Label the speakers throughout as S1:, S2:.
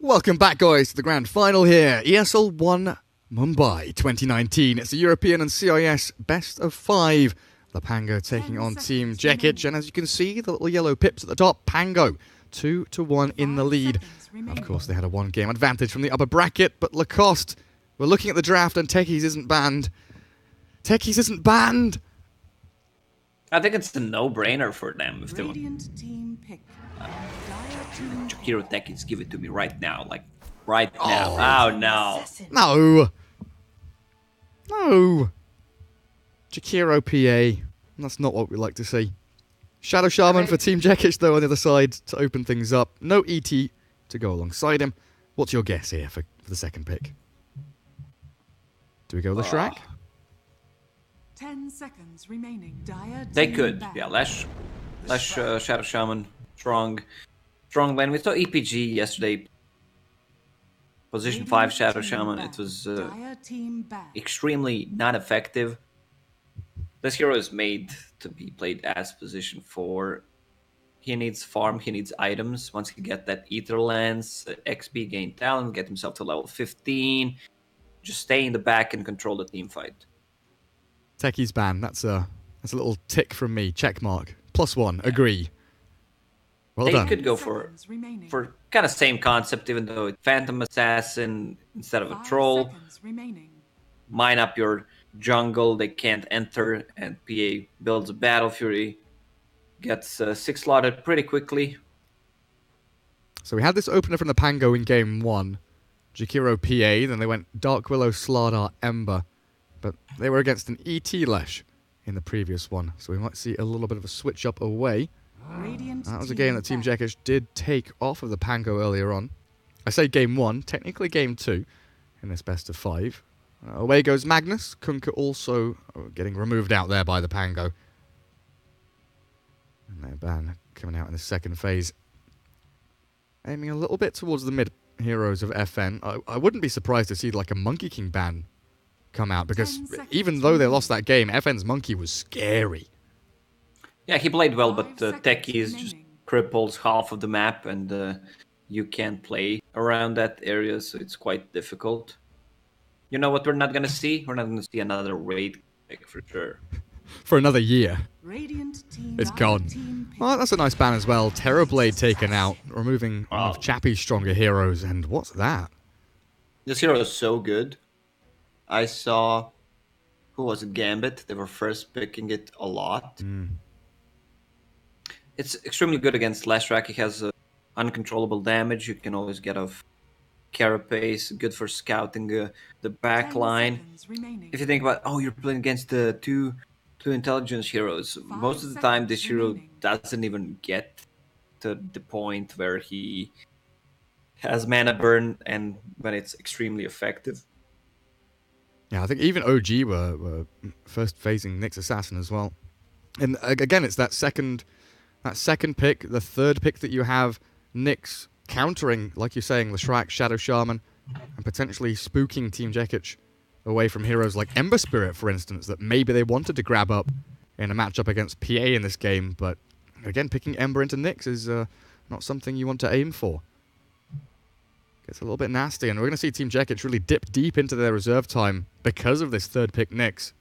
S1: Welcome back, guys, to the grand final here. ESL One Mumbai 2019. It's the European and CIS best of 5. The Pango taking on Team Jekich. And as you can see, the little yellow pips at the top, Pango 2-1 in the lead. Of course, they had a 1-game advantage from the upper bracket, but Lacoste, we're looking at the draft and Techies isn't banned. Techies isn't banned!
S2: I think it's a no-brainer for them if they want. Hero Techies, give it to me right now, like right now. Oh no!
S1: No! No! Jakiro PA. That's not what we like to see. Shadow Shaman for Team Jekich, though, on the other side to open things up. No ET to go alongside him. What's your guess here for the second pick? Do we go with the Shrek?
S3: 10 seconds remaining.
S2: They could, yeah. Less Shadow Shaman, strong lane. We saw EPG yesterday. Position 5 Shadow Shaman. It was extremely not effective. This hero is made to be played as position 4. He needs farm, he needs items. Once he get that Ether Lance, XP, gain talent, get himself to level 15. Just stay in the back and control the team fight.
S1: Techie's ban. That's a little tick from me. Check mark. +1. Yeah. Agree. Well done.
S2: They could go for kind of same concept, even though it's Phantom Assassin instead of a Troll. Mine up your jungle, they can't enter, and PA builds a Battle Fury. Gets 6 slotted pretty quickly.
S1: So we had this opener from the Pango in game 1. Jakiro PA, then they went Dark Willow, Slardar, Ember. But they were against an ET Lesh in the previous one. So we might see a little bit of a switch up away. That was a game that Team Jekich did take off of the Pango earlier on. I say game 1, technically game 2 in this best of 5. Away goes Magnus. Kunka also getting removed out there by the Pango. And their ban coming out in the second phase. Aiming a little bit towards the mid heroes of FN. I wouldn't be surprised to see like a Monkey King ban come out, because even though they lost that game, FN's Monkey was scary.
S2: Yeah, he played well, but Techies just cripples half of the map, and you can't play around that area, so it's quite difficult. You know what we're not going to see? We're not going to see another raid pick for sure.
S1: For another year. It's gone. Well, that's a nice ban as well. Terrorblade taken out, removing one of Chappie's stronger heroes, and what's that?
S2: This hero is so good. I saw, who was it, Gambit? They were first picking it a lot. It's extremely good against Leshrac. He has uncontrollable damage. You can always get off Carapace. Good for scouting the back line. If you think about, you're playing against the two intelligence heroes. Most of the time, this hero doesn't even get to the point where he has mana burn and when it's extremely effective.
S1: Yeah, I think even OG were first phasing Nyx Assassin as well. And again, it's that second pick, the third pick that you have, Nyx countering, like you're saying, Leshrac, Shadow Shaman, and potentially spooking Team Jekich away from heroes like Ember Spirit, for instance, that maybe they wanted to grab up in a matchup against PA in this game. But again, picking Ember into Nyx is not something you want to aim for. Gets a little bit nasty, and we're going to see Team Jekich really dip deep into their reserve time because of this third pick Nyx.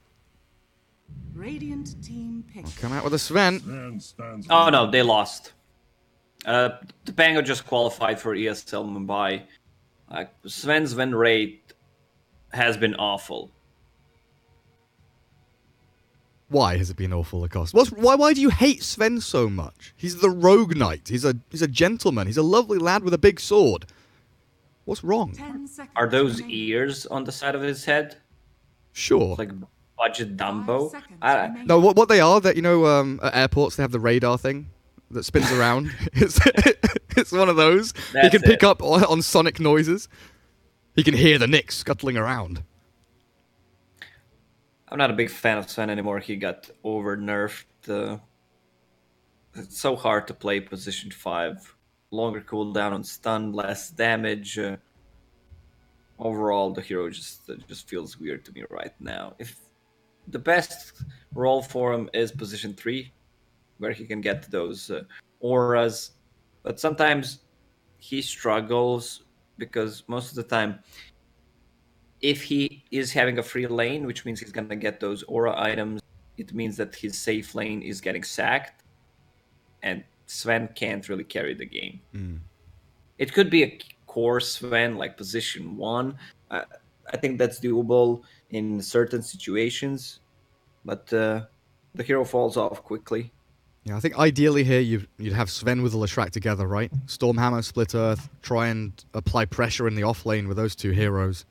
S3: Radiant team pick.
S1: I'll come out with a Sven.
S2: Oh no, they lost. The Pango just qualified for ESL Mumbai. Sven's win rate has been awful.
S1: Why has it been awful, Lacoste? Why do you hate Sven so much? He's the rogue knight. He's a gentleman. He's a lovely lad with a big sword. What's wrong?
S2: Are those ears on the side of his head?
S1: Sure.
S2: It's like budget Dumbo?
S1: No, what they are, that, you know, at airports they have the radar thing that spins around. It's one of those. He can pick up on sonic noises. He can hear the Nyx scuttling around.
S2: I'm not a big fan of Sven anymore. He got over-nerfed. It's so hard to play position 5. Longer cooldown on stun, less damage. Overall, the hero just feels weird to me right now. If the best role for him is position 3, where he can get those auras, but sometimes he struggles because most of the time, if he is having a free lane, which means he's going to get those aura items, it means that his safe lane is getting sacked, and Sven can't really carry the game. It could be a core Sven, like position 1. I think that's doable in certain situations, but the hero falls off quickly.
S1: Yeah, I think ideally here you'd have Sven with the Leshrac together, right? Stormhammer, Split Earth, try and apply pressure in the off lane with those two heroes.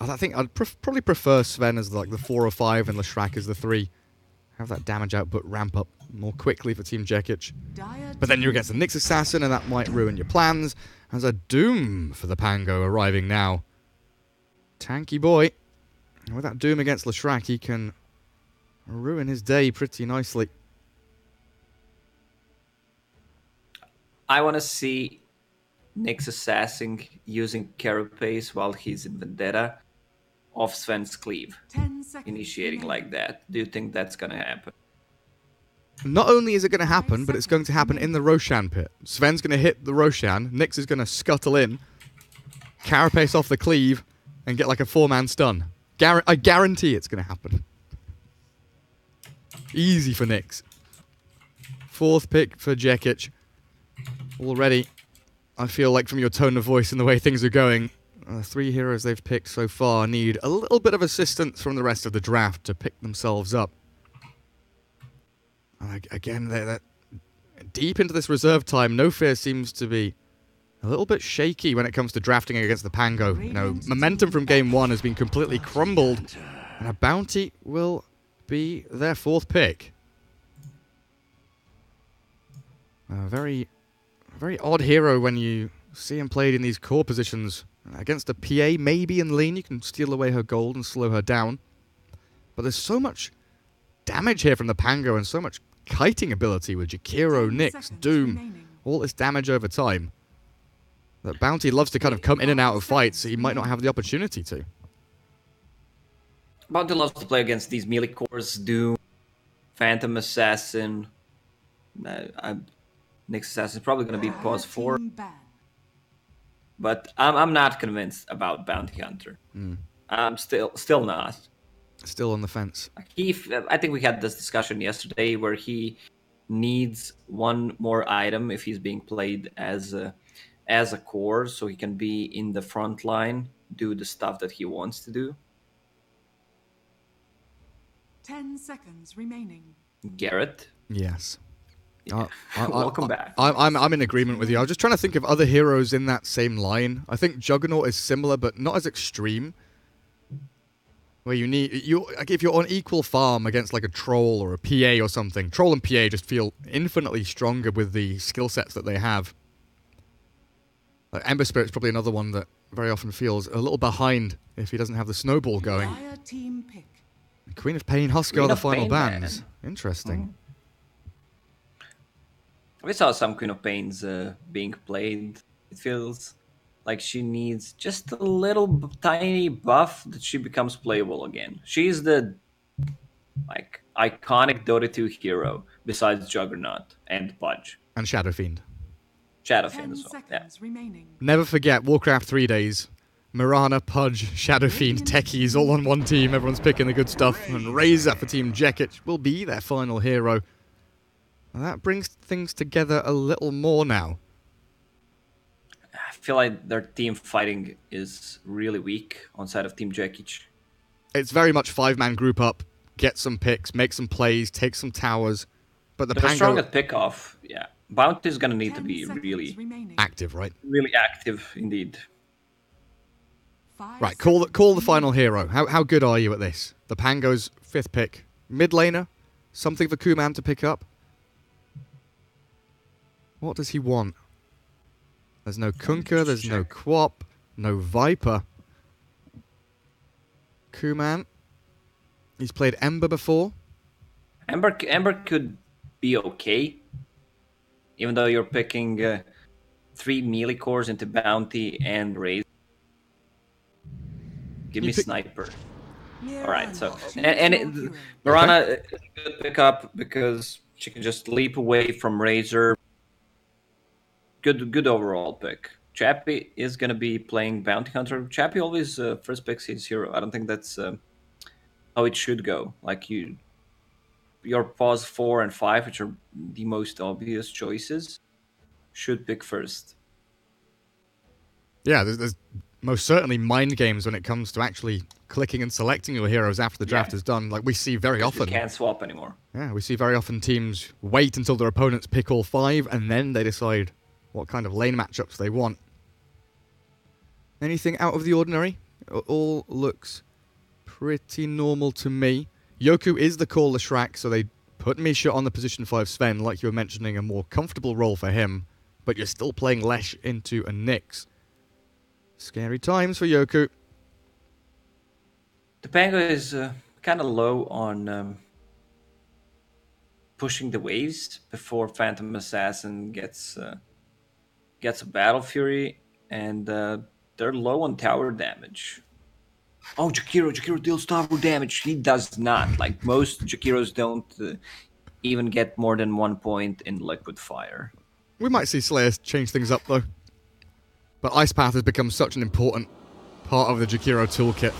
S1: I think I'd probably prefer Sven as like the 4 or 5 and Leshrac as the 3. Have that damage output ramp up more quickly for Team Jekich. But then you're against the Nyx Assassin, and that might ruin your plans. There's a Doom for the Pango arriving now. Tanky boy. And with that Doom against Leshrac, he can ruin his day pretty nicely.
S2: I want to see Nyx Assassin using Carapace while he's in Vendetta off Sven's cleave. Initiating like that. Do you think that's going to happen?
S1: Not only is it going to happen, but it's going to happen in the Roshan pit. Sven's going to hit the Roshan, Nyx is going to scuttle in, Carapace off the cleave, and get like a 4-man stun. I guarantee it's going to happen. Easy for Nyx. 4th pick for Jekich. Already, I feel like from your tone of voice and the way things are going, 3 heroes they've picked so far need a little bit of assistance from the rest of the draft to pick themselves up. Again, they're deep into this reserve time. No Fear seems to be a little bit shaky when it comes to drafting against the Pango. You know, momentum from game 1 has been completely crumbled, and a bounty will be their 4th pick. A very odd hero when you see him played in these core positions. Against a PA, maybe in lane, you can steal away her gold and slow her down. But there's so much damage here from the Pango and so much kiting ability with Jakiro, Nyx, Doom, all this damage over time. That Bounty loves to kind of come in and out of fights, so he might not have the opportunity to.
S2: Bounty loves to play against these melee cores, Doom, Phantom Assassin. Nyx Assassin is probably going to be pause 4. But I'm not convinced about Bounty Hunter. I'm still not.
S1: Still on the fence.
S2: I think we had this discussion yesterday where he needs one more item if he's being played as a core, so he can be in the front line, do the stuff that he wants to do.
S3: 10 seconds remaining.
S2: Garrett.
S1: Yes.
S2: Welcome back.
S1: I'm in agreement with you. I was just trying to think of other heroes in that same line. I think Juggernaut is similar, but not as extreme. Where if you're on equal farm against like a Troll or a PA or something, Troll and PA just feel infinitely stronger with the skill sets that they have. Like Ember Spirit's probably another one that very often feels a little behind if he doesn't have the snowball going. Queen of Pain, Huskar are the final bans. Interesting.
S2: We saw some Queen of Pains being played. It feels like she needs just a little tiny buff that she becomes playable again. She's the iconic Dota 2 hero besides Juggernaut and Pudge.
S1: And Shadow Fiend.
S2: Shadow Fiend as well. Yeah.
S1: Never forget Warcraft 3 days. Mirana, Pudge, Shadow Fiend, Techies all on one team. Everyone's picking the good stuff. And Razor for Team Jekich will be their final hero. And that brings things together a little more now.
S2: I feel like their team fighting is really weak on side of Team Jekich.
S1: It's very much 5-man group up, get some picks, make some plays, take some towers. But
S2: They're strong at pick-off, yeah. Bounty is going to need to be really
S1: active, right?
S2: Really active, indeed.
S1: Right, call the final hero. How good are you at this? The Pango's 5th pick. Mid laner? Something for Kuman to pick up? What does he want? There's no Kunkka, there's no Quap, no Viper. Kuman. He's played Ember before.
S2: Ember could be okay. Even though you're picking 3 melee cores into Bounty and Raze. Give me Sniper. Alright, so... Mirana is a good pickup because she can just leap away from Razor. Good overall pick. Chappie is going to be playing Bounty Hunter. Chappie always first picks his hero. I don't think that's how it should go. Like your pause 4 and 5, which are the most obvious choices, should pick first.
S1: Yeah, there's most certainly mind games when it comes to actually clicking and selecting your heroes after the draft is done. Like we see very often.
S2: You can't swap anymore.
S1: Yeah, we see very often teams wait until their opponents pick all 5 and then they decide what kind of lane matchups they want. Anything out of the ordinary? It all looks pretty normal to me. Yoku is the call Shrek, so they put Misha on the position 5 Sven, like you were mentioning, a more comfortable role for him, but you're still playing Lesh into a Nyx. Scary times for Yoku.
S2: The Pango is kind of low on pushing the waves before Phantom Assassin gets a Battle Fury, and they're low on tower damage. Oh, Jakiro deals tower damage. He does not. Like, most Jakiros don't even get more than 1 point in Liquid Fire.
S1: We might see Slayers change things up, though. But Ice Path has become such an important part of the Jakiro toolkit.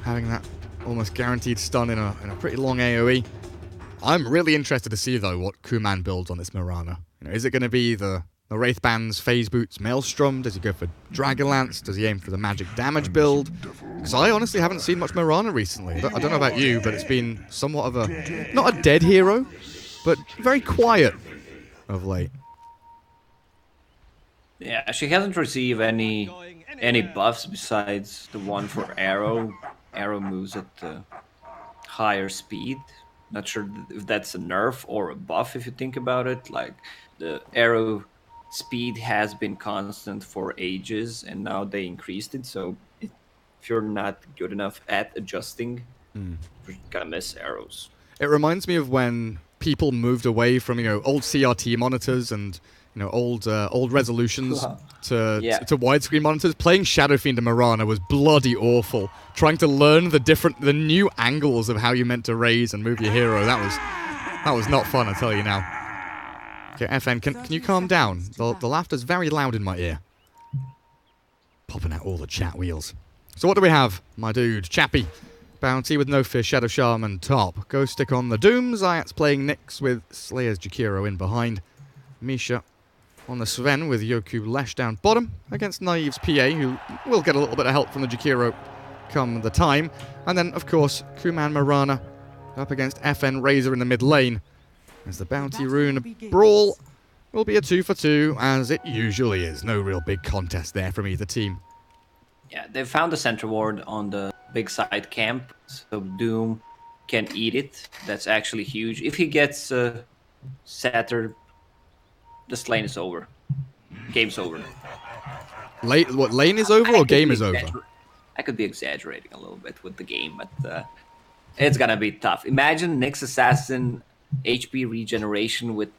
S1: Having that almost guaranteed stun in a pretty long AoE. I'm really interested to see, though, what Kuman builds on this Mirana. Is it going to be the Wraith Band's Phase Boots Maelstrom? Does he go for Dragonlance? Does he aim for the magic damage build? Because I honestly haven't seen much Mirana recently. I don't know about you, but it's been somewhat of a... not a dead hero, but very quiet of late.
S2: Yeah, she hasn't received any buffs besides the one for Arrow. Arrow moves at higher speed. Not sure if that's a nerf or a buff if you think about it. Like, the Arrow speed has been constant for ages, and now they increased it, so if you're not good enough at adjusting, you're gonna miss arrows.
S1: It reminds me of when people moved away from old CRT monitors and old resolutions to widescreen monitors. Playing Shadow Fiend and Mirana was bloody awful. Trying to learn the new angles of how you meant to raise and move your hero, that was not fun, I tell you now. Okay, FN, can you calm down? The laughter's very loud in my ear. Popping out all the chat wheels. So what do we have, my dude? Chappie. Bounty with No Fear, Shadow Shaman top. Go stick on the Doom. Zayat's playing Nyx with Slayer's Jakiro in behind. Misha on the Sven with Yoku Lesh down bottom against Naive's PA, who will get a little bit of help from the Jakiro come the time. And then, of course, Kuman Mirana up against FN Razor in the mid lane. As the Bounty Rune brawl will be a 2-for-2, as it usually is. No real big contest there from either team.
S2: Yeah, they found the center ward on the big side camp, so Doom can eat it. That's actually huge. If he gets Satyr, this lane is over. Game's over.
S1: What, lane is over or game is over?
S2: I could be exaggerating a little bit with the game, but it's gonna be tough. Imagine Nyx Assassin HP regeneration with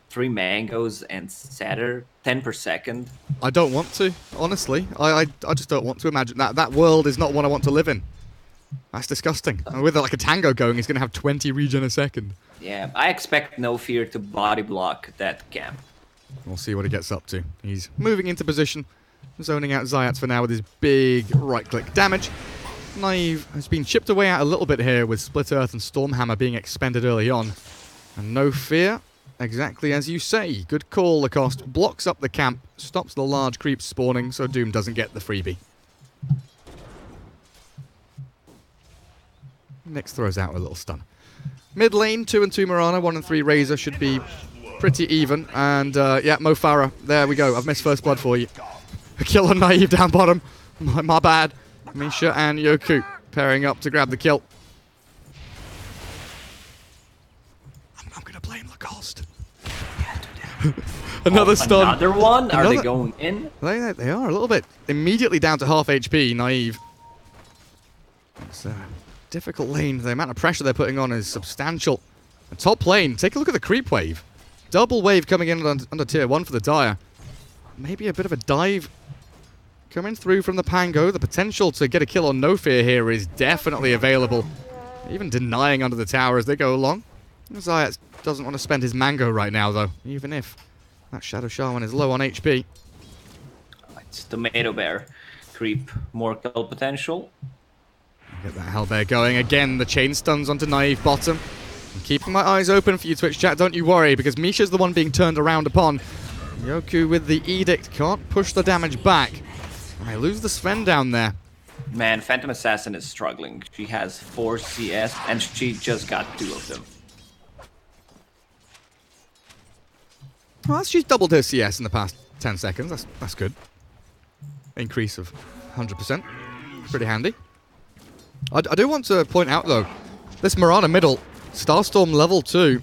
S2: 3 mangoes and Satyr 10 per second.
S1: I don't want to, honestly. I just don't want to imagine that. That world is not one I want to live in. That's disgusting. And with like a tango going, he's going to have 20 regen a second.
S2: Yeah, I expect No Fear to body block that camp.
S1: We'll see what he gets up to. He's moving into position, zoning out Zayats for now with his big right-click damage. Naive has been chipped away out a little bit here with Split Earth and Stormhammer being expended early on. And No Fear, exactly as you say. Good call, Lacoste. Blocks up the camp, stops the large creeps spawning, so Doom doesn't get the freebie. Nyx throws out a little stun. Mid lane, 2 and 2 Mirana, 1 and 3 Razor should be pretty even. And yeah, Mo Farah, there we go. I've missed first blood for you. A kill on Naive down bottom. My bad. Misha and Yoku pairing up to grab the kill. I'm going to blame Lacoste. Another stun.
S2: Another one? Are they going in?
S1: They are a little bit. Immediately down to half HP, Naive. It's a difficult lane. The amount of pressure they're putting on is substantial. The top lane, take a look at the creep wave. Double wave coming in under tier 1 for the Dire. Maybe a bit of a dive coming through from the Pango. The potential to get a kill on No Fear here is definitely available. Even denying under the tower as they go along. Zayat doesn't want to spend his mango right now, though, even if that Shadow Shaman is low on HP.
S2: I Tomato Bear creep more kill potential.
S1: Get that Hellbear going. Again, the chain stuns onto Naive bottom. I'm keeping my eyes open for you, Twitch chat, don't you worry, because Misha's the one being turned around upon. Yoku with the Edict can't push the damage back. I lose the Sven down there.
S2: Man, Phantom Assassin is struggling. She has 4 CS, and she just got 2 of them.
S1: Well, she's doubled her CS in the past 10 seconds. That's good. Increase of 100%. Pretty handy. I do want to point out, though, this Mirana middle, Starstorm level 2,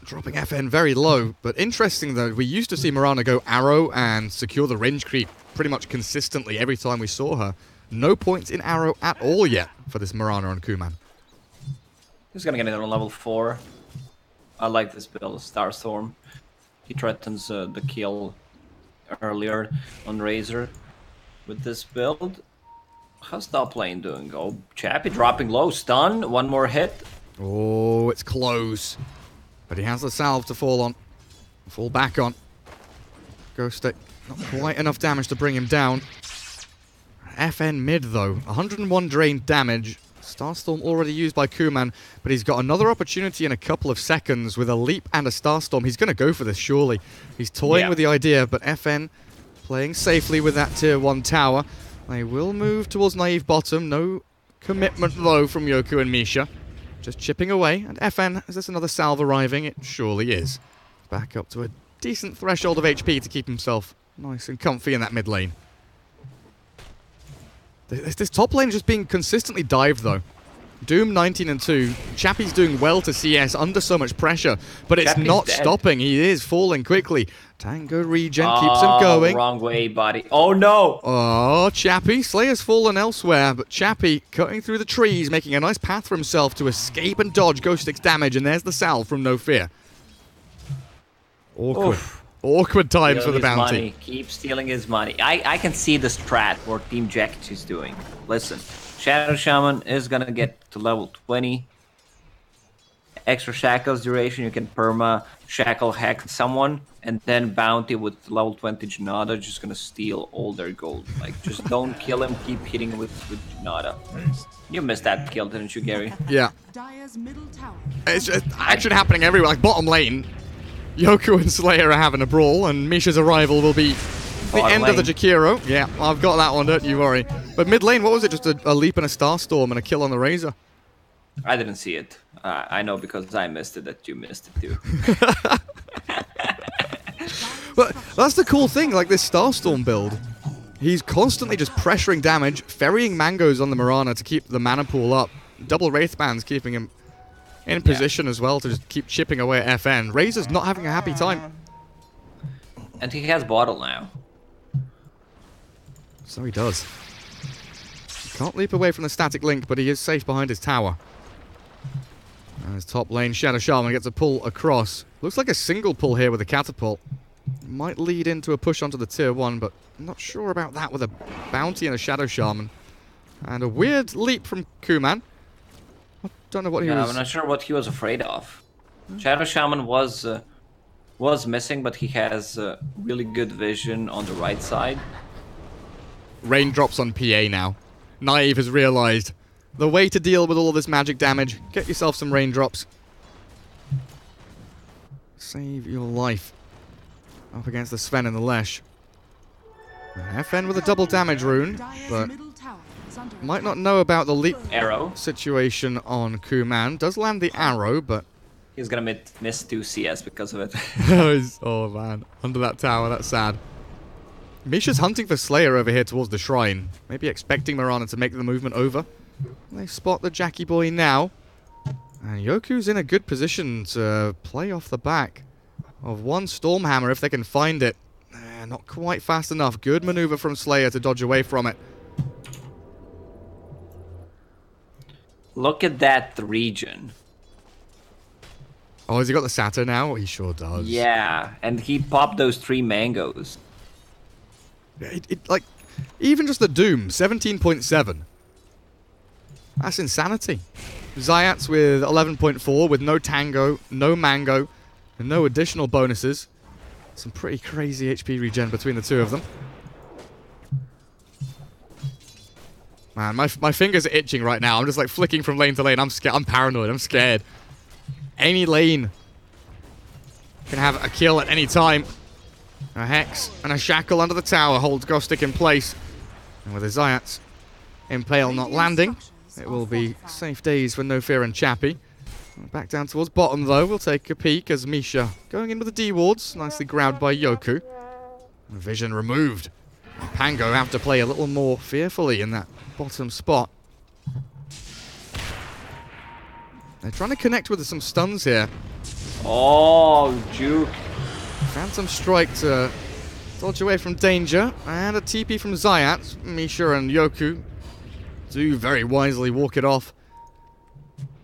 S1: dropping FN very low. But interesting, though, we used to see Mirana go arrow and secure the range creep pretty much consistently every time we saw her. No points in arrow at all yet for this Mirana on Kuman.
S2: He's gonna get it on level 4. I like this build, Starstorm. He threatens the kill earlier on Razor with this build. How's top lane doing? Oh, Chappie dropping low. Stun. One more hit.
S1: Oh, it's close. But he has the salve to fall on. Fall back on. Ghost Stick. Not quite enough damage to bring him down. FN mid, though. 101 drained damage. Starstorm already used by Kuman, but he's got another opportunity in a couple of seconds with a leap and a Starstorm. He's going to go for this, surely. He's toying with the idea, but FN playing safely with that tier 1 tower. They will move towards Naive bottom. No commitment, though, from Yoku and Misha. Just chipping away. And FN, is this another salve arriving? It surely is. Back up to a decent threshold of HP to keep himself nice and comfy in that mid lane. This top lane is just being consistently dived, though. Doom 19-2. Chappie's doing well to CS under so much pressure, but it's not stopping. He is falling quickly. Tango regen keeps him going.
S2: Wrong way, buddy. Oh, no!
S1: Oh, Chappie. Slayer's fallen elsewhere, but Chappie cutting through the trees, making a nice path for himself to escape and dodge Ghost Stick's damage, and there's the salve from No Fear. Awkward. Oof. Awkward times for the bounty.
S2: Money. Keep stealing his money. I can see the strat what Team Jekich is doing. Listen, Shadow Shaman is gonna get to level 20. Extra shackles duration, you can perma shackle hack someone, and then bounty with level 20 Janada just gonna steal all their gold. Like, just don't kill him, keep hitting with Janada. You missed that kill, didn't you, Gary?
S1: Yeah. It's just action happening everywhere, like bottom lane. Yoku and Slayer are having a brawl, and Misha's arrival will be the end of the Jakiro. Yeah, I've got that one, don't you worry. But mid lane, what was it? Just a leap and a Starstorm and a kill on the Razor?
S2: I didn't see it. I know because I missed it that you missed it too.
S1: But that's the cool thing, like this Starstorm build. He's constantly just pressuring damage, ferrying mangoes on the Mirana to keep the mana pool up. Double Wraithbands keeping him in position as well to just keep chipping away at FN. Razor's not having a happy time.
S2: And he has bottle now.
S1: So he does. Can't leap away from the static link, but he is safe behind his tower. And his top lane, Shadow Shaman gets a pull across. Looks like a single pull here with a catapult. Might lead into a push onto the tier 1, but I'm not sure about that with a bounty and a Shadow Shaman. And a weird leap from Kuman. I don't know what he was...
S2: I'm not sure what he was afraid of. Shadow Shaman was missing, but he has really good vision on the right side.
S1: Raindrops on PA now. Naive has realized the way to deal with all of this magic damage. Get yourself some raindrops. Save your life. Up against the Sven and the Lesh. FN with a double damage rune, but might not know about the leap
S2: arrow
S1: situation on Kuman. Does land the arrow, but
S2: he's gonna miss 2 CS because of it.
S1: Oh man, under that tower, that's sad. Misha's hunting for Slayer over here towards the shrine. Maybe expecting Mirana to make the movement over. They spot the Jackie boy now. And Yoku's in a good position to play off the back of one Stormhammer if they can find it. Not quite fast enough. Good maneuver from Slayer to dodge away from it.
S2: Look at that region.
S1: Oh, has he got the Satyr now? He sure does.
S2: Yeah, and he popped those 3 mangoes.
S1: Like, even just the Doom, 17.7. That's insanity. Zayats with 11.4 with no Tango, no Mango, and no additional bonuses. Some pretty crazy HP regen between the two of them. Man, my fingers are itching right now. I'm just like flicking from lane to lane. I'm scared. I'm paranoid. I'm scared. Any lane can have a kill at any time. A Hex and a Shackle under the tower holds Ghostic in place. And with the Zayats Impale not landing, it will be safe days for No Fear and Chappie. Back down towards bottom though. We'll take a peek as Misha going in with the D wards. Nicely grabbed by Yoku. Vision removed. Pango have to play a little more fearfully in that bottom spot. They're trying to connect with some stuns here.
S2: Oh, Juke.
S1: Phantom Strike to dodge away from danger. And a TP from Zayat. Misha and Yoku do very wisely walk it off.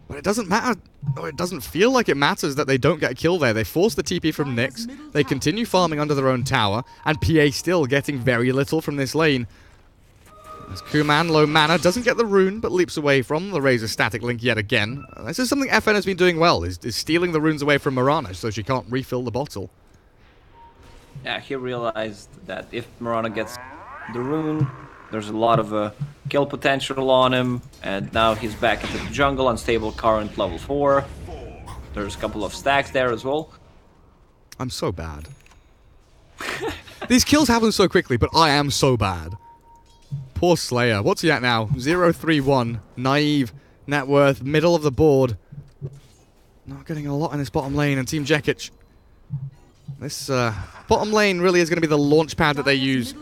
S1: But it doesn't matter. Or it doesn't feel like it matters that they don't get a kill there. They force the TP from Nyx. They continue farming under their own tower. And PA still getting very little from this lane. As Kuman, low mana, doesn't get the rune, but leaps away from the Razor static link yet again. This is something FN has been doing well, is stealing the runes away from Mirana so she can't refill the bottle.
S2: Yeah, he realized that if Mirana gets the rune, there's a lot of kill potential on him, and now he's back into the jungle, unstable current level 4. There's a couple of stacks there as well.
S1: I'm so bad. These kills happen so quickly, but I am so bad. Poor Slayer. What's he at now? 0-3-1. Naive. Net worth. Middle of the board. Not getting a lot in this bottom lane, and Team Jekich. This bottom lane really is going to be the launch pad that they use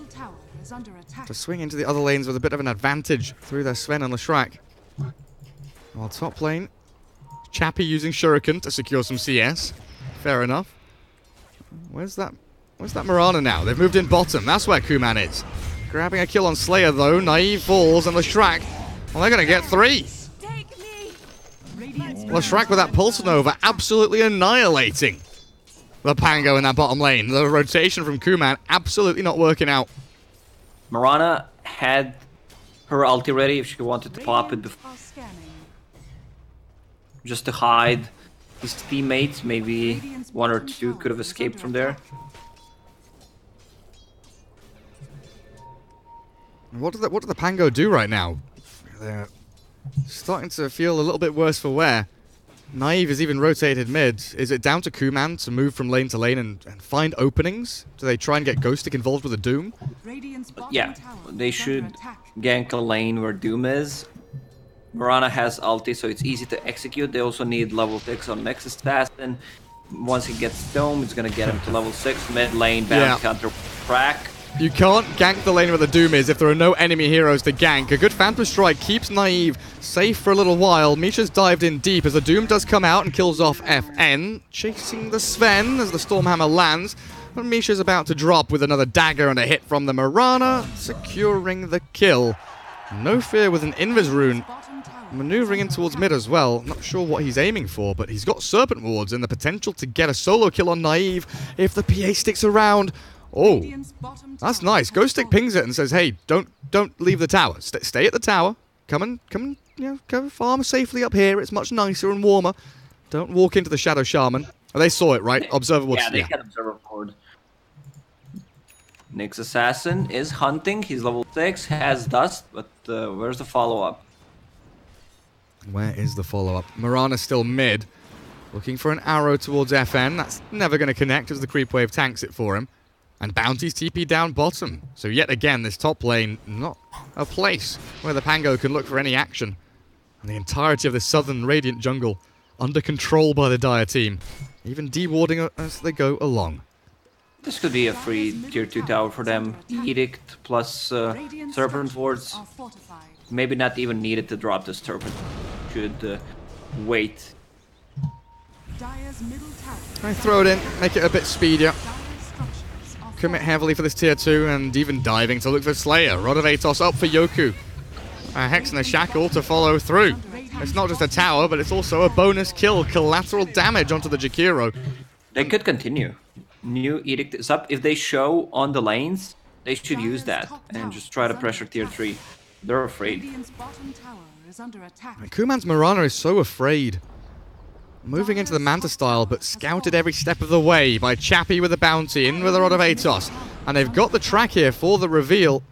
S1: to swing into the other lanes with a bit of an advantage through their Sven and Leshrac. While top lane, Chappie using Shuriken to secure some CS. Fair enough. Where's that Mirana now? They've moved in bottom. That's where Kuman is. Grabbing a kill on Slayer though. Naive falls and Leshrac. Well, they're going to get 3. Leshrac with that Pulse Nova absolutely annihilating the Pango in that bottom lane. The rotation from Kuman absolutely not working out.
S2: Mirana had her ulti ready if she wanted to pop it before. Just to hide his teammates. Maybe 1 or 2 could have escaped from there.
S1: What did the Pango do right now? They're starting to feel a little bit worse for wear. Naive is even rotated mid. Is it down to Kuman to move from lane to lane and find openings? Do they try and get Ghostic involved with the Doom?
S2: Yeah, they should gank a lane where Doom is. Mirana has ulti, so it's easy to execute. They also need level 6 on Nexus fast, and once he gets Dome, it's gonna get him to level 6. Mid lane, bound counter crack.
S1: You can't gank the lane where the Doom is if there are no enemy heroes to gank. A good Phantom Strike keeps Naive safe for a little while. Misha's dived in deep as the Doom does come out and kills off FN. Chasing the Sven as the Stormhammer lands. But Misha's about to drop with another dagger and a hit from the Mirana, securing the kill. No Fear with an Invis rune. Maneuvering in towards mid as well. Not sure what he's aiming for, but he's got Serpent Wards and the potential to get a solo kill on Naive if the PA sticks around. Oh, that's nice. Ghostic pings it and says, "Hey, don't leave the tower. Stay at the tower. Come and go farm safely up here. It's much nicer and warmer. Don't walk into the Shadow Shaman." Oh, they saw it, right? Observer Ward.
S2: Yeah, they can Observer Ward. Nyx Assassin is hunting. He's level 6, has Dust, but where's the follow-up?
S1: Where is the follow-up? Mirana's still mid. Looking for an arrow towards FN. That's never going to connect as the creep wave tanks it for him. And Bounty's TP down bottom. So yet again, this top lane, not a place where the Pango can look for any action. And the entirety of the southern Radiant jungle under control by the Dire team. Even dewarding as they go along.
S2: This could be a free tier 2 tower for them. Edict plus Serpent Wards. Maybe not even needed to drop the Serpent. Should wait.
S1: I throw it in, make it a bit speedier. Commit heavily for this tier 2 and even diving to look for Slayer. Rod of Atos up for Yoku. A Hex and a Shackle to follow through. It's not just a tower, but it's also a bonus kill. Collateral damage onto the Jakiro.
S2: They could continue. New Edict is up. If they show on the lanes, they should use that and just try to pressure tier 3. They're afraid.
S1: Kuman's Mirana is so afraid. Moving into the Manta style, but scouted every step of the way by Chappie with the bounty, in with the Rod of Atos. And they've got the track here for the reveal.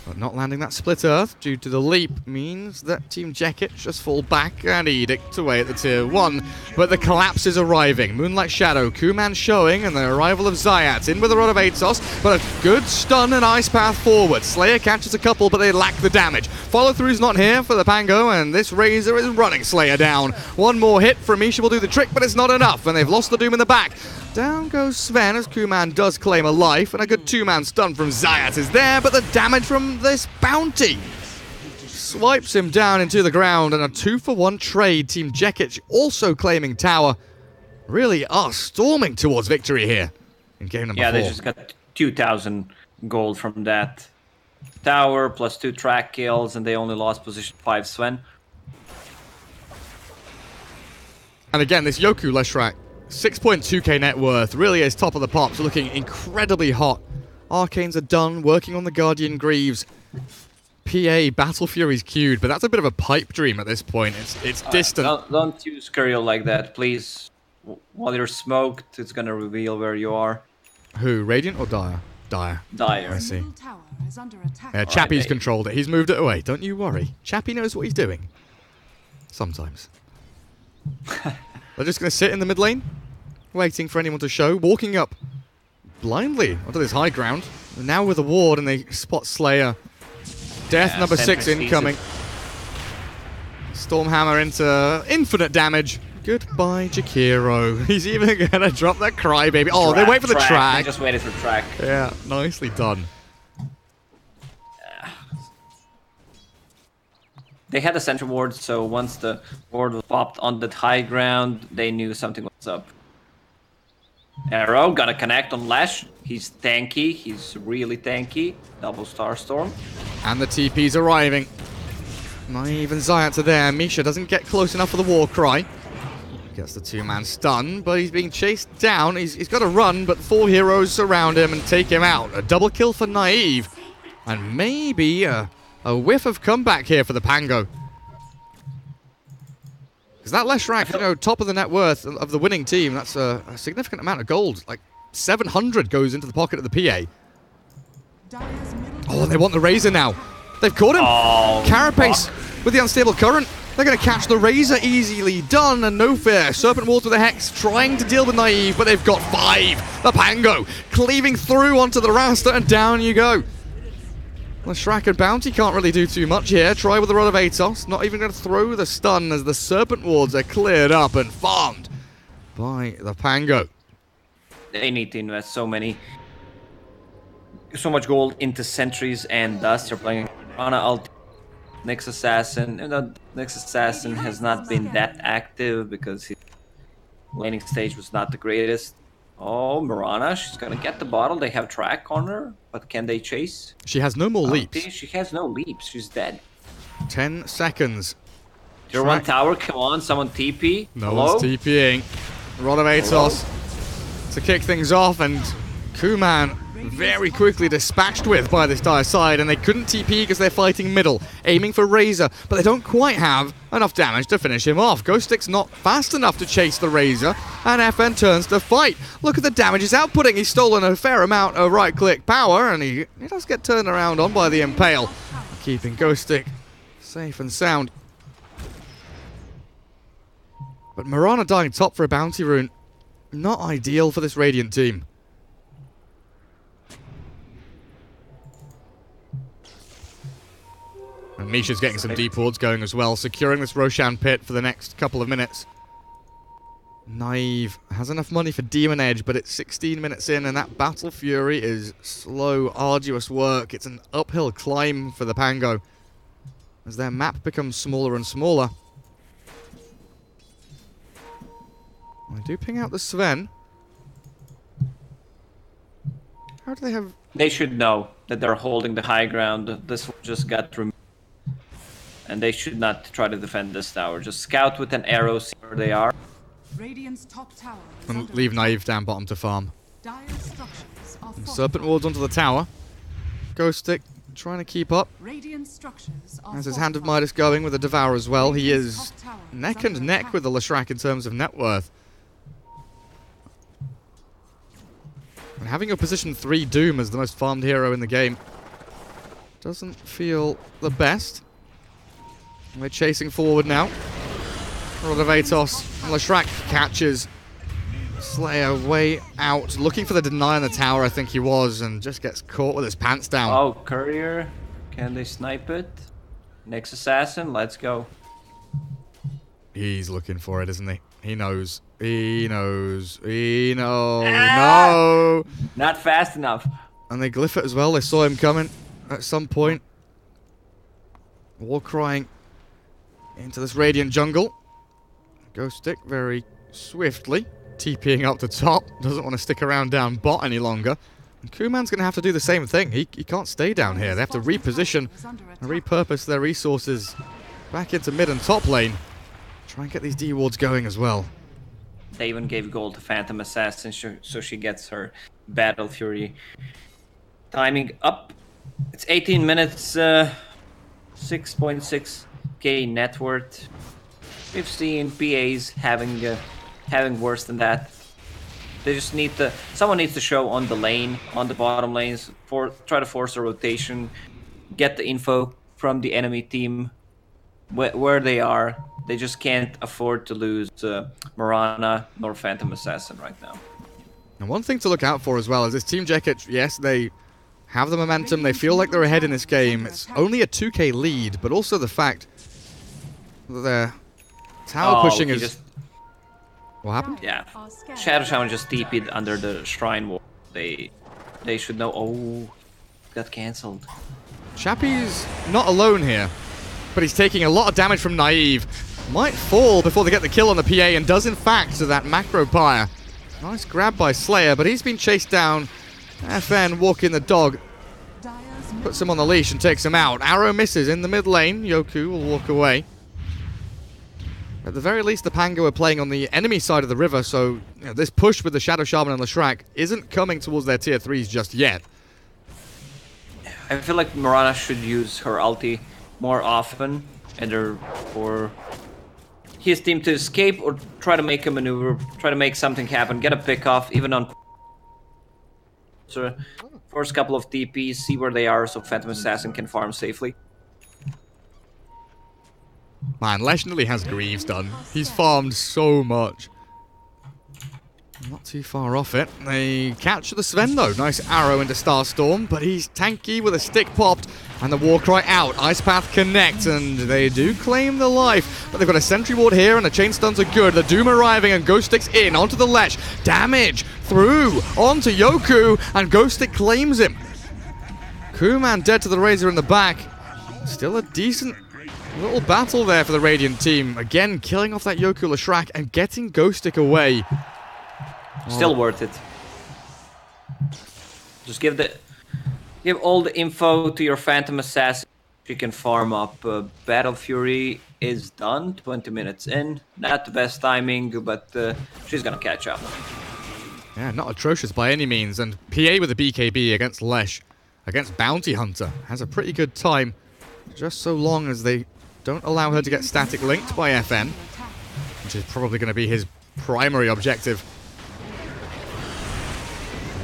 S1: But not landing that split earth due to the leap means that Team Jekich just fall back and edict away at the tier 1. But the collapse is arriving. Moonlight Shadow, Kuman showing, and the arrival of Zayat in with a rod of Atos, but a good stun and ice path forward. Slayer catches a couple, but they lack the damage. Follow through's not here for the Pango, and this Razor is running Slayer down. One more hit from Misha will do the trick, but it's not enough, and they've lost the Doom in the back. Down goes Sven as Kuman does claim a life, and a good 2-man stun from Zayat is there, but the damage from this bounty swipes him down into the ground, and a 2-for-1 trade. Team Jekich also claiming tower. Really are storming towards victory here in game number 4.
S2: Yeah, they just got 2,000 gold from that tower, plus 2 track kills, and they only lost position 5 Sven.
S1: And again, this Yoku Leshrak, 6.2k net worth, really is top of the pops, looking incredibly hot. Arcanes are done, working on the Guardian Greaves. PA, Battle Fury's queued, but that's a bit of a pipe dream at this point. It's distant.
S2: Don't use Curiel like that, please. While you're smoked, it's gonna reveal where you are.
S1: Who, Radiant or Dire? Dire.
S2: Dire.
S1: I see.
S3: Middle tower is under attack.
S1: Yeah, Chappie's
S2: Right,
S1: controlled it. He's moved it away. Don't you worry. Chappie knows what he's doing. Sometimes. They're just going to sit in the mid lane, waiting for anyone to show, walking up blindly onto this high ground. And now with a ward, and they spot Slayer. Death
S2: Yeah,
S1: number 6
S2: Sentry
S1: incoming. Stormhammer into infinite damage. Goodbye, Jakiro. He's even going to drop that crybaby. Oh, they wait for the track.
S2: They just waited for track.
S1: Yeah, nicely done.
S2: They had a sentry ward, so once the ward was popped on that high ground, they knew something was up. Arrow gonna connect on Lash. He's tanky. He's really tanky. Double Starstorm.
S1: And the TP's arriving. Naive and Zayat are there. Misha doesn't get close enough for the war cry. Gets the 2-man stun, but he's being chased down. He's got to run, but 4 heroes surround him and take him out. A double kill for Naive. And maybe a whiff of comeback here for the Pango. Because that Leshrak, you know, top of the net worth of the winning team, that's a significant amount of gold. Like 700 goes into the pocket of the PA.
S3: Dire's middle
S1: Oh, they want the Razor now. They've caught him.
S2: Oh,
S1: Carapace with the unstable current. They're going to catch the Razor, easily done, and no fear. Serpent Walls with a Hex, trying to deal with Naive, but they've got 5. The Pango cleaving through onto the Rasta, and down you go. Leshrak and Bounty can't really do too much here. Try with the Rod of Atos. Not even going to throw the stun as the Serpent Wards are cleared up and farmed by the Pango.
S2: They need to invest so much gold into sentries and dust. They're playing Ana ult, Nyx Assassin. You know, Nyx Assassin has not been that active because his laning stage was not the greatest. Oh, Mirana, she's gonna get the bottle. They have track on her, but can they chase?
S1: She has no more leaps.
S2: She has no leaps. She's dead.
S1: 10 seconds.
S2: Tier 1 tower, come on, someone TP.
S1: No
S2: Hello?
S1: one's TPing. Rod of Atos to kick things off, and Kuman very quickly dispatched with by this Dire side, and they couldn't TP because they're fighting middle, aiming for Razor, but they don't quite have enough damage to finish him off. Ghost Stick's not fast enough to chase the Razor, and FN turns to fight. Look at the damage he's outputting. He's stolen a fair amount of right-click power, and he does get turned around on by the Impale, keeping Ghost Stick safe and sound. But Mirana dying top for a bounty rune, not ideal for this Radiant team. And Misha's getting some deep wards going as well, securing this Roshan pit for the next couple of minutes. Naive has enough money for Demon Edge, but it's 16 minutes in, and that Battle Fury is slow, arduous work. It's an uphill climb for the Pango as their map becomes smaller and smaller. I do ping out the Sven. How do they have...
S2: They should know that they're holding the high ground. This one just got removed. And they should not try to defend this tower. Just scout with an arrow, see where they are.
S3: Radiant's top tower is
S1: And
S3: under
S1: leave
S3: attack.
S1: Naive down bottom to farm.
S3: Dire structures are
S1: Serpent Wards onto the tower. Ghost Stick trying to keep up.
S3: Radiant structures are
S1: As his Hand of
S3: fortified.
S1: Midas going with a Devour as well. He is
S3: Radiant's top tower is
S1: neck
S3: under
S1: and neck
S3: attack.
S1: with the Leshrak in terms of net worth. And having your position 3 Doom as the most farmed hero in the game doesn't feel the best. We're chasing forward now. Rodovatos and Leshrac catches Slayer way out, looking for the deny on the tower, I think he was, and just gets caught with his pants down.
S2: Oh, Courier. Can they snipe it? Next assassin, let's go.
S1: He's looking for it, isn't he? He knows. He knows. He knows. No!
S2: Not fast enough.
S1: And they glyph it as well. They saw him coming at some point. War crying into this Radiant jungle. Ghost Stick very swiftly TPing up the top. Doesn't want to stick around down bot any longer. And Kuman's going to have to do the same thing. He can't stay down here. They have to reposition and repurpose their resources back into mid and top lane. Try and get these D-wards going as well.
S2: They even gave gold to Phantom Assassin so she gets her Battle Fury timing up. It's 18 minutes, 6.6k net worth. We've seen PAs having worse than that. They just need to. Someone needs to show on the lane, on the bottom lanes, try to force a rotation, get the info from the enemy team where they are. They just can't afford to lose Mirana nor Phantom Assassin right now.
S1: And one thing to look out for as well is this Team Jekich, yes, they have the momentum, they feel like they're ahead in this game. It's only a 2k lead, but also the fact that their tower pushing is...
S2: Just...
S1: What happened?
S2: Yeah. Shadow Shaman just TP'd under the shrine wall. They should know... Oh, got cancelled.
S1: Chappie's not alone here, but he's taking a lot of damage from Naive. Might fall before they get the kill on the PA, and does in fact to that macro pyre. Nice grab by Slayer, but he's been chased down. FN walking the dog. Puts him on the leash and takes him out. Arrow misses in the mid lane. Yoku will walk away. At the very least, the Pango are playing on the enemy side of the river, so this push with the Shadow Shaman and Leshrac isn't coming towards their tier 3s just yet.
S2: I feel like Mirana should use her ulti more often, either for his team to escape or try to make a maneuver, try to make something happen, get a pick off, even on... So, force a couple of TPs, see where they are so Phantom Assassin can farm safely.
S1: Man, Lesh nearly has Greaves done. He's farmed so much. Not too far off it. They capture the Sven though. Nice arrow into Starstorm, but he's tanky with a stick popped. And the Warcry out. Ice Path connect, and they do claim the life. But they've got a Sentry Ward here, and the Chain Stuns are good. The Doom arriving, and Ghost Stick's in. Onto the Lesh. Damage through. Onto Yoku, and Ghost Stick claims him. Kuman dead to the Razor in the back. Still a decent little battle there for the Radiant team. Again, killing off that Yoku Leshrac and getting Ghost Stick away.
S2: Still worth it. Just give all the info to your Phantom Assassin. She can farm up. Battle Fury is done. 20 minutes in. Not the best timing, but she's gonna catch up.
S1: Yeah, not atrocious by any means. And PA with a BKB against Lesh, against Bounty Hunter, has a pretty good time. Just so long as they don't allow her to get static linked by FN, which is probably going to be his primary objective.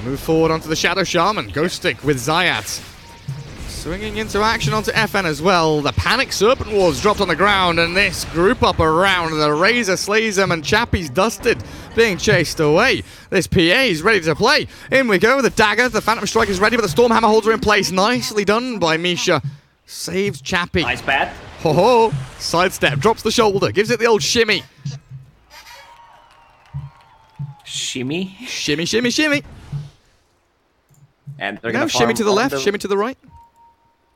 S1: Move forward onto the Shadow Shaman. Ghost Stick with Zayat. Swinging into action onto FN as well. The Panic Serpent Ward's dropped on the ground, and this group up around. The Razor slays them, and Chappie's dusted, being chased away. This PA is ready to play. In we go with the dagger. The Phantom Strike is ready, but the Stormhammer holds her in place. Nicely done by Misha. Saves Chappie.
S2: Nice bat.
S1: Ho ho! Sidestep, drops the shoulder, gives it the old shimmy.
S2: Shimmy?
S1: Shimmy, shimmy, shimmy.
S2: And they're
S1: No,
S2: gonna
S1: shimmy to the left, shimmy to the right.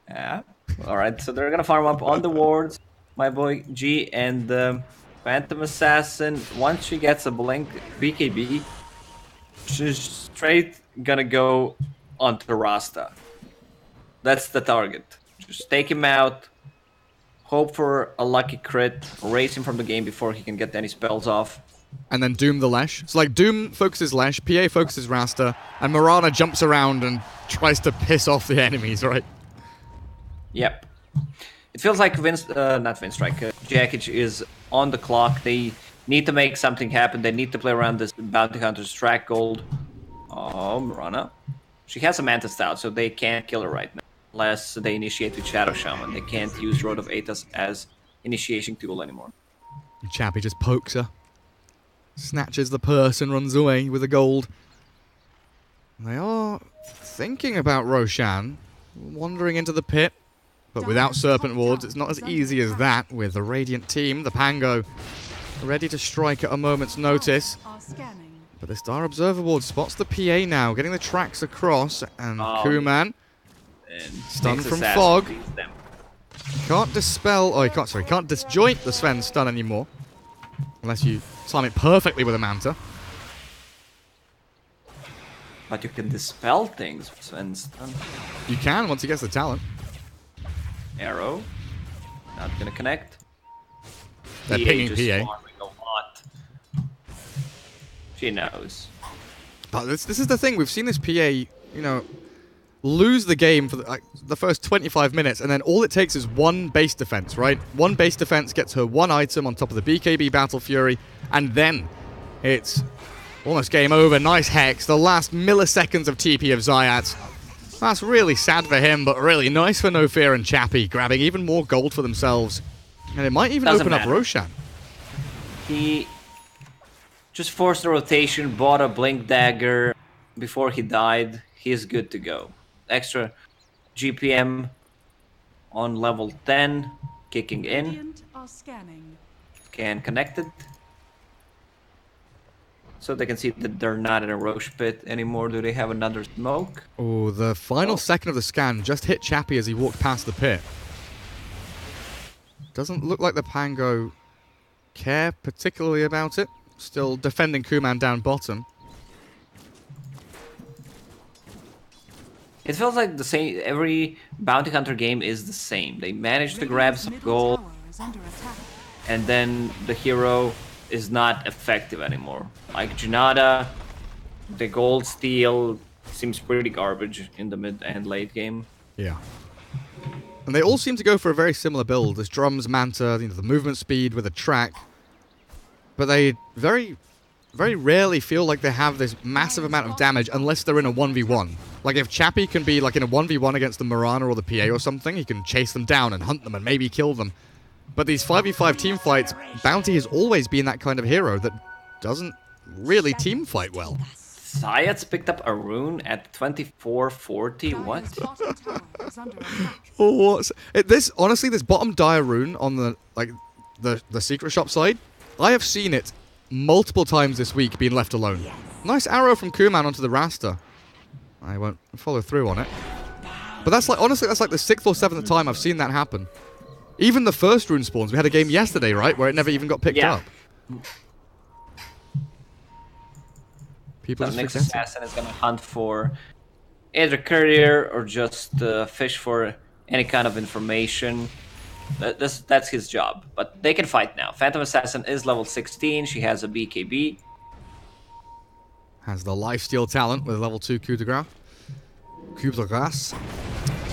S2: Yeah. Alright, so they're gonna farm up on the wards. My boy G and Phantom Assassin, once she gets a blink BKB, she's straight gonna go onto Rasta. That's the target. Just take him out, hope for a lucky crit, erase him from the game before he can get any spells off.
S1: And then Doom the Lesh. So like Doom focuses Lesh, PA focuses Rasta, and Mirana jumps around and tries to piss off the enemies, right?
S2: Yep. It feels like Jekich is on the clock. They need to make something happen. They need to play around this Bounty Hunter's track gold. Oh, Mirana. She has a Manta Stout, so they can't kill her right now. unless they initiate with Shadow Shaman. They can't use Road of Aethys as initiation tool anymore.
S1: Chappie just pokes her. Snatches the purse and runs away with the gold. They are thinking about Roshan, wandering into the pit. But without Serpent Wards, it's not as easy as that with the Radiant team. The Pango ready to strike at a moment's notice. But the Star Observer Ward spots the PA now, getting the tracks across. And Kuman, stunned from Fog. Can't dispel, oh, can't disjoint the Sven stun anymore. Unless you time it perfectly with a Manta.
S2: But you can dispel things with Sven's stun.
S1: You can once he gets the talent.
S2: Arrow. Not gonna connect.
S1: They're pinging PA.
S2: A lot. She knows.
S1: But this is the thing. We've seen this PA, you know, lose the game for the first 25 minutes, and then all it takes is one base defense, right? One base defense gets her one item on top of the BKB Battle Fury, and then it's almost game over. Nice Hex. The last milliseconds of TP of Zayat. That's really sad for him, but really nice for No Fear and Chappie, grabbing even more gold for themselves. And it might even open up Roshan.
S2: He just forced the rotation, bought a Blink Dagger before he died. He is good to go. Extra GPM on level 10, kicking in. Can connect it. So they can see that they're not in a Roche pit anymore. Do they have another smoke?
S1: Oh, the final second of the scan just hit Chappie as he walked past the pit. Doesn't look like the Pango care particularly about it. Still defending Kuman down bottom.
S2: It feels like the same. Every bounty hunter game is the same. They manage to grab some gold, and then the hero is not effective anymore. Like Junada, the gold steal seems pretty garbage in the mid and late game.
S1: Yeah. And they all seem to go for a very similar build. There's Drums, Manta, you know, the movement speed with a track. But they very rarely feel like they have this massive amount of damage unless they're in a 1v1. Like if Chappie can be like in a 1v1 against the Mirana or the PA or something, he can chase them down and hunt them and maybe kill them. But these 5v5 team fights, Bounty has always been that kind of hero that doesn't really team fight well.
S2: Zayat's picked up a rune at 2440. What?
S1: Honestly, this bottom dire rune on the secret shop side, I have seen it multiple times this week being left alone. Nice arrow from Kuman onto the Rasta. I won't follow through on it. But that's like, honestly, that's like the 6th or 7th time I've seen that happen. Even the first rune spawns, we had a game yesterday, right, where it never even got picked up. People
S2: so next assassin is going to hunt for either courier or just fish for any kind of information. That's his job. But they can fight now. Phantom Assassin is level 16. She has a BKB.
S1: Has the lifesteal talent with level 2 coup de grace.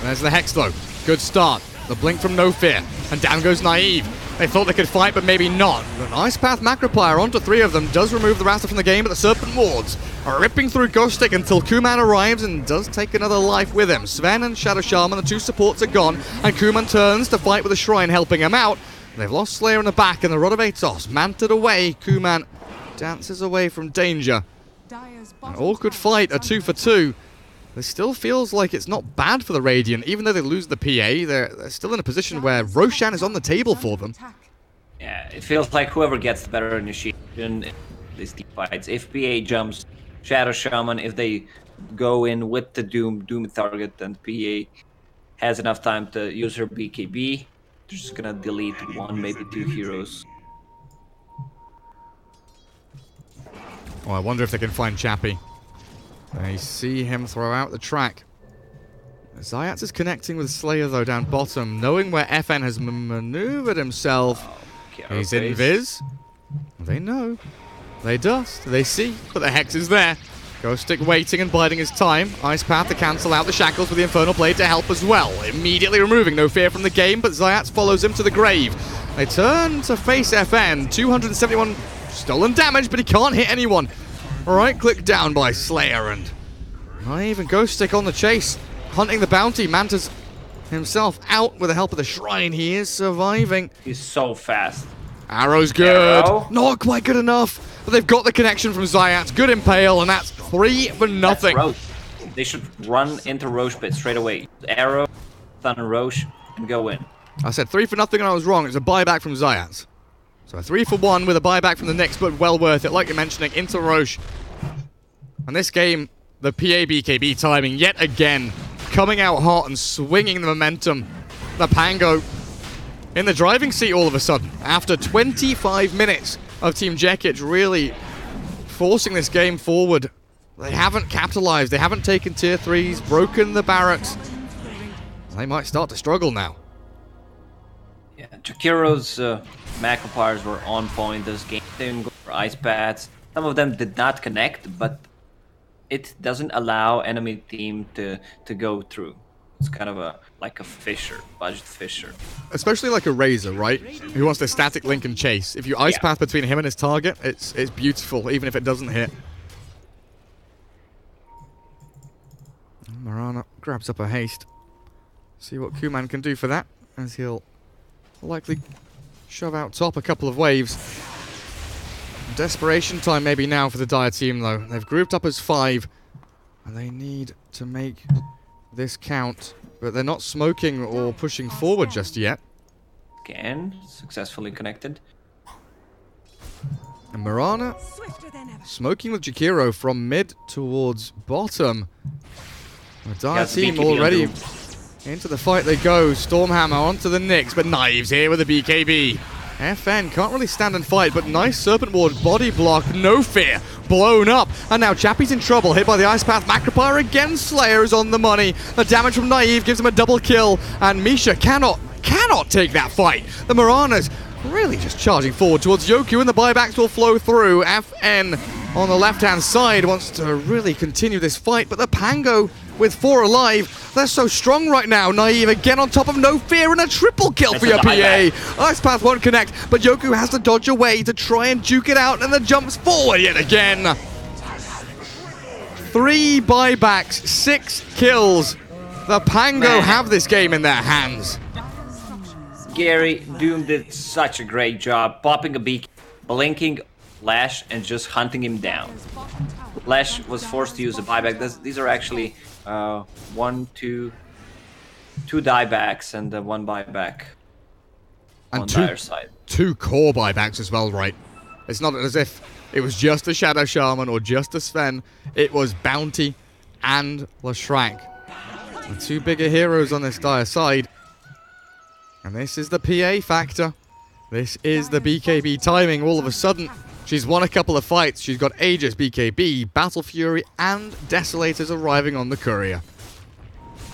S1: There's the Hex though. Good start. The blink from No Fear. And down goes Naive. They thought they could fight, but maybe not. An Ice Path Macroplier onto 3 of them does remove the Rasta from the game, but the Serpent Wards are ripping through Ghost Stick until Kuman arrives and does take another life with him. Sven and Shadow Shaman, the 2 supports are gone, and Kuman turns to fight with the Shrine helping him out. They've lost Slayer in the back and the Rod of Aethys. Manted away. Kuman dances away from danger. An awkward fight, a 2 for 2. It still feels like it's not bad for the Radiant. Even though they lose the PA, they're still in a position where Roshan is on the table for them.
S2: Yeah, it feels like whoever gets the better initiation in these team fights. If PA jumps Shadow Shaman, if they go in with the Doom target, and PA has enough time to use her BKB, they're just gonna delete 1, maybe 2 heroes.
S1: Oh, I wonder if they can find Chappie. They see him throw out the track. Zayat is connecting with Slayer, though, down bottom, knowing where FN has maneuvered himself. He's in Viz. They know. They dust. They see. But the Hex is there. Ghost Stick waiting and biding his time. Ice Path to cancel out the shackles with the Infernal Blade to help as well. Immediately removing No Fear from the game, but Zayat follows him to the grave. They turn to face FN. 271 stolen damage, but he can't hit anyone. Right-click down by Slayer, and not even Ghost Stick on the chase. Hunting the bounty. Manta's himself out with the help of the Shrine. He is surviving.
S2: He's so fast.
S1: Arrow's good.
S2: Arrow.
S1: Not quite good enough. But they've got the connection from Zayat. Good impale, and that's 3-0.
S2: Roche. They should run into Roche pit straight away. Arrow, stun Roche, and go in.
S1: I said 3-0 and I was wrong. It's a buyback from Zayat. So a 3-for-1 with a buyback from the Knicks, but well worth it. Like you're mentioning, into Roche. And this game, the PA-BKB timing yet again. Coming out hot and swinging the momentum. The Pango in the driving seat all of a sudden. After 25 minutes of Team Jekich really forcing this game forward. They haven't capitalized. They haven't taken tier 3s, broken the barracks. They might start to struggle now.
S2: Yeah, Jakiro's Macropires were on point this game. They didn't go for ice pads. Some of them did not connect, but it doesn't allow enemy team to go through. It's kind of like a fisher, budget fisher.
S1: Especially like a Razor, right? Who wants to static link and chase. If you ice path between him and his target, it's beautiful, even if it doesn't hit. Marana grabs up a haste. See what Kuman can do for that, as he'll likely shove out top a couple of waves. Desperation time maybe now for the Dire team, though. They've grouped up as 5, and they need to make this count, but they're not smoking or pushing forward just yet.
S2: Again, successfully connected.
S1: And Marana smoking with Jakiro from mid towards bottom. The Dire team already into the fight they go. Stormhammer onto the Knicks, but Knives here with a BKB. FN can't really stand and fight, but nice Serpent Ward body block, no fear, blown up. And now Chappie's in trouble, hit by the Ice Path. Macropire again, Slayer is on the money. The damage from Naive gives him a double kill, and Misha cannot take that fight. The Maranas really just charging forward towards Yoku, and the buybacks will flow through. FN on the left-hand side wants to really continue this fight, but the Pango with 4 alive, they're so strong right now. Naive again on top of no fear, and a triple kill for your PA. Ice Path won't connect, but Yoku has to dodge away to try and juke it out, and then jumps forward yet again. 3 buybacks, 6 kills. The Pango have this game in their hands.
S2: Gary Doom did such a great job popping a beak, blinking Lash, and just hunting him down. Lash was forced to use a buyback. These are actually 2 diebacks and 1 buyback on Dire side. 2
S1: core buybacks as well, right? It's not as if it was just a Shadow Shaman or just a Sven. It was Bounty and Lashrank. The 2 bigger heroes on this Dire side. And this is the PA factor. This is the BKB timing. All of a sudden, she's won a couple of fights. She's got Aegis, BKB, Battle Fury, and Desolators arriving on the courier.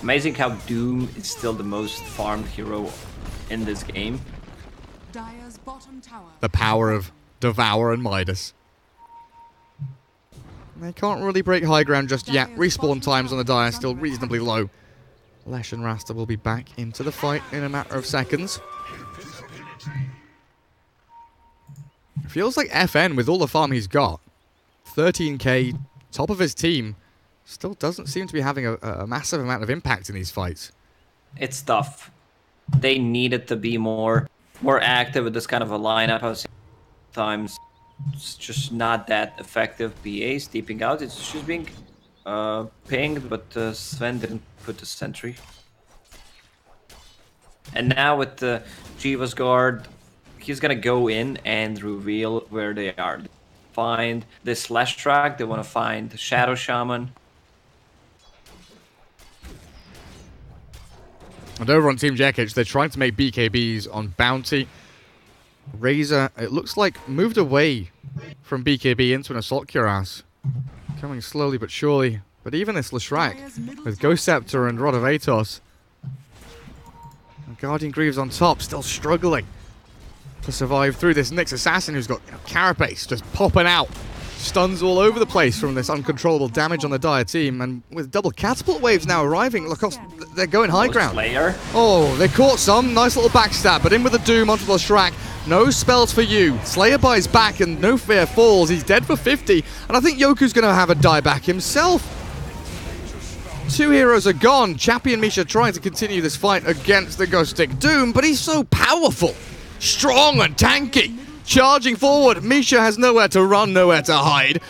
S2: Amazing how Doom is still the most farmed hero in this game.
S3: Dire's bottom tower.
S1: The power of Devour and Midas. They can't really break high ground just yet. Respawn times on the Dire still reasonably low. Lesh and Rasta will be back into the fight in a matter of seconds. It feels like FN, with all the farm he's got, 13k, top of his team, still doesn't seem to be having a massive amount of impact in these fights.
S2: It's tough. They needed to be more active with this kind of a lineup. I was saying sometimes it's just not that effective. PA steeping out. It's just being pinged, but Sven didn't put the sentry. And now with the Jiva's guard, he's gonna go in and reveal where they are. Find this slash track. They want to find Shadow Shaman.
S1: And over on Team Jekich, they're trying to make BKBs on Bounty. Razor, it looks like, moved away from BKB into an Assault Cuirass. Coming slowly but surely. But even this Lashrak, with Ghost Scepter and Rod of Atos. And Guardian Greaves on top, still struggling to survive through this Nyx Assassin who's got Carapace just popping out. Stuns all over the place from this uncontrollable damage on the Dire team. And with double catapult waves now arriving, look, they're going high ground.
S2: Slayer.
S1: Oh, they caught some. Nice little backstab, but in with the Doom onto the Shrek. No spells for you. Slayer buys back and no fear falls. He's dead for 50. And I think Yoku's going to have a dieback himself. 2 heroes are gone. Chappie and Misha trying to continue this fight against the Ghostic Doom, but he's so powerful, strong and tanky. Charging forward, Misha has nowhere to run, nowhere to hide.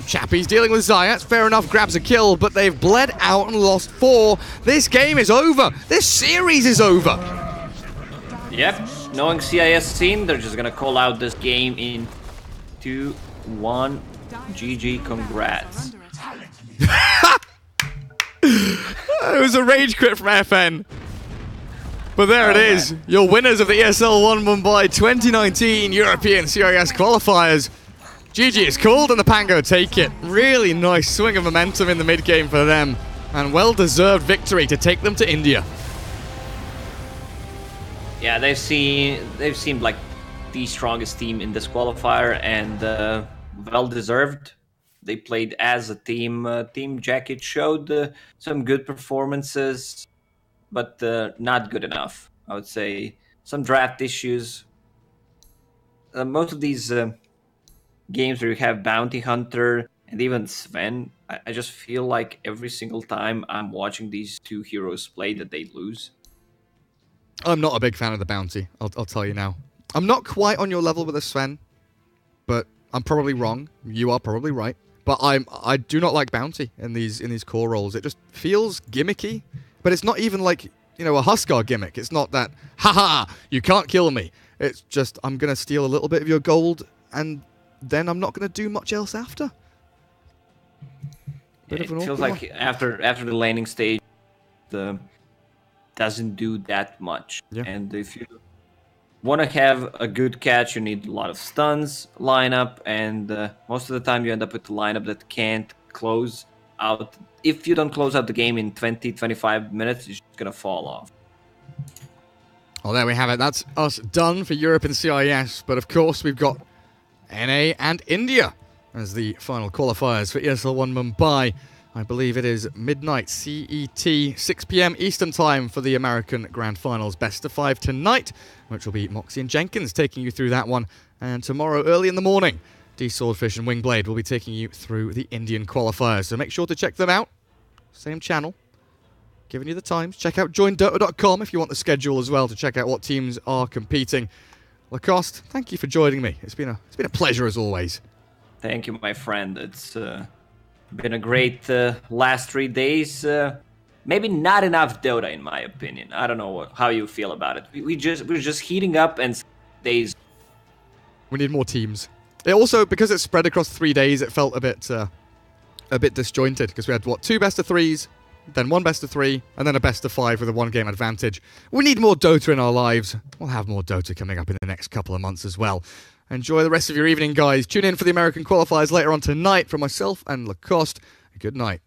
S1: Chappie's dealing with Zayat, fair enough, grabs a kill, but they've bled out and lost 4. This game is over. This series is over.
S2: Yep, knowing CIS team, they're just gonna call out this game in 2-1. GG, congrats.
S1: It was a rage quit from FN. But there it is, your winners of the ESL One Mumbai 2019 European CIS Qualifiers. GG is called and the Pango take it. Really nice swing of momentum in the mid-game for them. And well-deserved victory to take them to India.
S2: Yeah, they've seemed like the strongest team in this qualifier and well-deserved. They played as a team. Team Jekich showed some good performances, but not good enough. I would say some draft issues. Most of these games where you have Bounty Hunter and even Sven, I just feel like every single time I'm watching these two heroes play that they lose.
S1: I'm not a big fan of the Bounty, I'll tell you now. I'm not quite on your level with the Sven, but I'm probably wrong. You are probably right. But I do not like Bounty in these core roles. It just feels gimmicky. But it's not even like, you know, a Huskar gimmick. It's not that, haha, you can't kill me. It's just, I'm going to steal a little bit of your gold, and then I'm not going to do much else after.
S2: It feels like after the laning stage, doesn't do that much. Yeah. And if you want to have a good catch, you need a lot of stuns, lineup, and most of the time you end up with a lineup that can't close out. If you don't close out the game in 20-25 minutes, it's just going to fall off.
S1: Well, there we have it. That's us done for Europe and CIS. But of course, we've got NA and India as the final qualifiers for ESL One Mumbai. I believe it is midnight CET, 6 p.m. Eastern Time for the American Grand Finals. Best of 5 tonight, which will be Moxie and Jenkins taking you through that one. And tomorrow, early in the morning, D Swordfish and Wingblade will be taking you through the Indian qualifiers. So make sure to check them out. Same channel. Giving you the times. Check out joindota.com if you want the schedule as well to check out what teams are competing. Lacoste, thank you for joining me. It's been a pleasure as always.
S2: Thank you, my friend. It's been a great last 3 days. Maybe not enough Dota, in my opinion. I don't know how you feel about it. We're just heating up, and days.
S1: We need more teams. It also, because it's spread across 3 days, it felt a bit disjointed because we had 2 best of 3s, then 1 best of 3, and then a best of 5 with a 1-game advantage. We need more Dota in our lives. We'll have more Dota coming up in the next couple of months as well. Enjoy the rest of your evening, guys. Tune in for the American qualifiers later on tonight from myself and Lacoste. Good night.